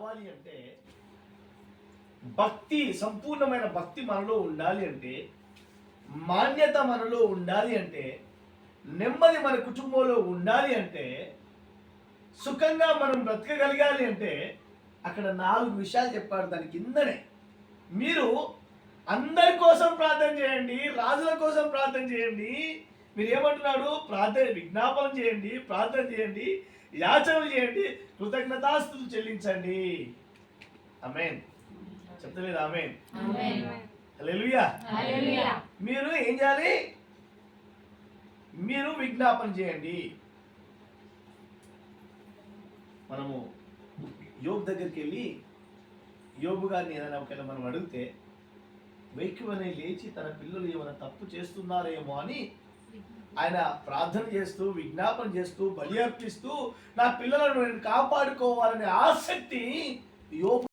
రావాలి అంటే, భక్తి, సంపూర్ణమైన భక్తి మనలో ఉండాలి అంటే, మాన్యత మనలో ఉండాలి అంటే, నెమ్మది మన కుటుంబంలో ఉండాలి అంటే, సుఖంగా మనం బ్రతకగలగాలి అంటే, అక్కడ 4 విషయాలు చెప్పాడు దాని కిందనే. మీరు అందరి కోసం ప్రార్థన చేయండి, రాజుల కోసం ప్రార్థన చేయండి. మీరు ఏమంటున్నాడు? ప్రార్థన, విజ్ఞాపన చేయండి, ప్రార్థన చేయండి, యాచనలు చేయండి, కృతజ్ఞతాస్తుతులు చెల్లించండి. ఆమేన్. చెప్తలేదు ఆమేన్? హల్లెలూయా. మీరు ఏం చేయాలి? మీరు విజ్ఞాపన చేయండి. మనము యోబు దగ్గరికి వెళ్ళి యోబు గారిని ఏదైనా ఒకవేళ మనం అడిగితే, వెక్కువనే లేచి తన పిల్లలు ఏమైనా తప్పు చేస్తున్నారేమో అని ఆయన ప్రార్థన చేస్తూ, విజ్ఞాపన చేస్తూ, బలి అర్పిస్తూ, నా పిల్లలను నేను కాపాడుకోవాలనే ఆసక్తి యోబు